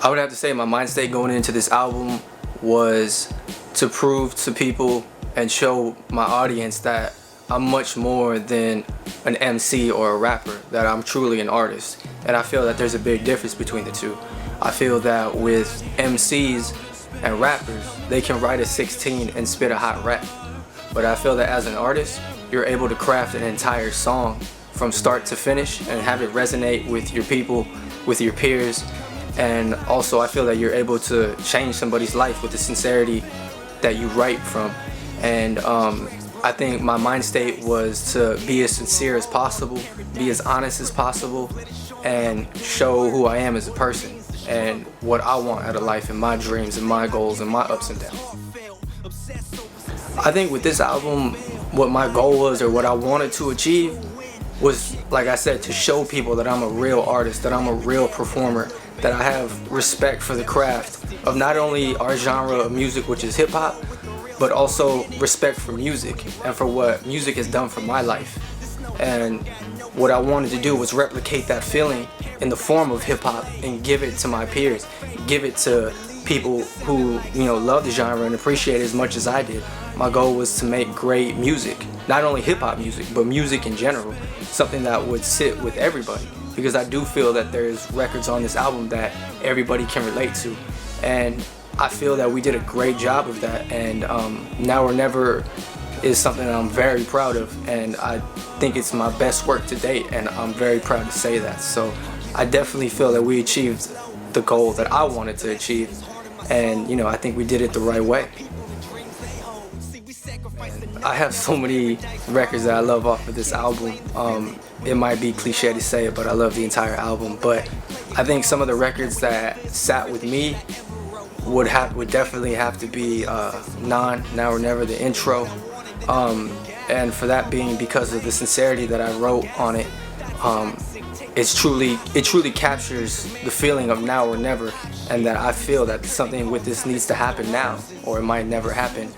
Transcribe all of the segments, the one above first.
I would have to say my mind state going into this album was to prove to people and show my audience that I'm much more than an MC or a rapper, that I'm truly an artist. And I feel that there's a big difference between the two. I feel that with MCs and rappers, they can write a 16 and spit a hot rap. But I feel that as an artist, you're able to craft an entire song from start to finish and have it resonate with your people, with your peers. And also I feel that you're able to change somebody's life with the sincerity that you write from. And I think my mind state was to be as sincere as possible, be as honest as possible, and show who I am as a person and what I want out of life and my dreams and my goals and my ups and downs. I think with this album, what my goal was or what I wanted to achieve was, like I said, to show people that I'm a real artist, that I'm a real performer, that I have respect for the craft of not only our genre of music, which is hip hop, but also respect for music and for what music has done for my life. And what I wanted to do was replicate that feeling in the form of hip hop and give it to my peers, give it to people who, love the genre and appreciate it as much as I did. My goal was to make great music, not only hip hop music, but music in general, something that would sit with everybody, because I do feel that there's records on this album that everybody can relate to. And I feel that we did a great job of that, and Now or Never is something that I'm very proud of, and I think it's my best work to date, and I'm very proud to say that. So I definitely feel that we achieved the goal that I wanted to achieve, and I think we did it the right way. And I have so many records that I love off of this album. It might be cliche to say it, but I love the entire album. But I think some of the records that sat with me would definitely have to be Now or Never, the intro, and for that being because of the sincerity that I wrote on it. It truly captures the feeling of now or never, and that I feel that something with this needs to happen now, or it might never happen.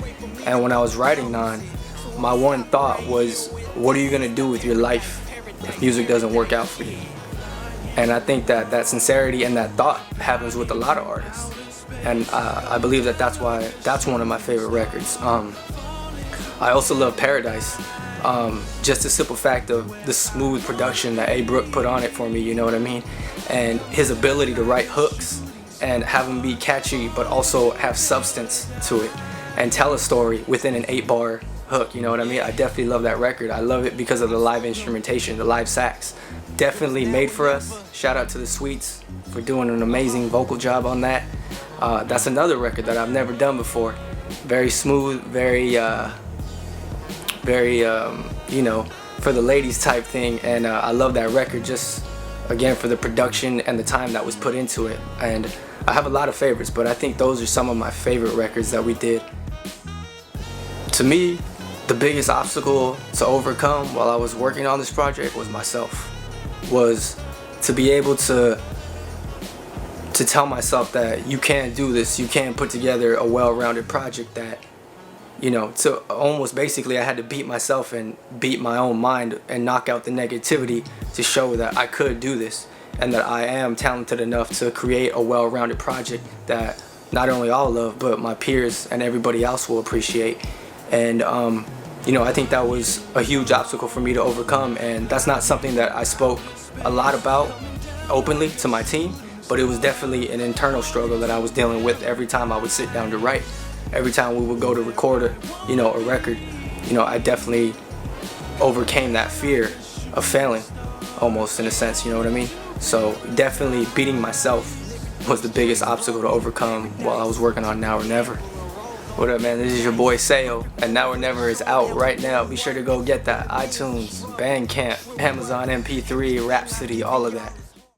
And when I was writing Non, my one thought was, what are you gonna do with your life if music doesn't work out for you? And I think that sincerity and that thought happens with a lot of artists. And I believe that that's why that's one of my favorite records. I also love Paradise. Just the simple fact of the smooth production that A. Brook put on it for me, you know what I mean? And his ability to write hooks and have them be catchy but also have substance to it and tell a story within an 8-bar hook, you know what I mean? I definitely love that record. I love it because of the live instrumentation, the live sax. Definitely made for us. Shout out to the Sweets for doing an amazing vocal job on that. That's another record that I've never done before. Very smooth, very for the ladies type thing, and I love that record just again for the production and the time that was put into it. And I have a lot of favorites, but I think those are some of my favorite records that we did. To me, the biggest obstacle to overcome while I was working on this project was myself. Was to be able to tell myself that you can do this, you can put together a well-rounded project that, so almost basically I had to beat myself and beat my own mind and knock out the negativity to show that I could do this and that I am talented enough to create a well-rounded project that not only I'll love, but my peers and everybody else will appreciate. And I think that was a huge obstacle for me to overcome, and that's not something that I spoke a lot about openly to my team, but it was definitely an internal struggle that I was dealing with every time I would sit down to write. Every time we would go to record a record, I definitely overcame that fear of failing, almost in a sense, you know what I mean? So definitely beating myself was the biggest obstacle to overcome while I was working on Now or Never. What up, man? This is your boy Sau, and Now or Never is out right now. Be sure to go get that. iTunes, Bandcamp, Amazon MP3, Rhapsody, all of that.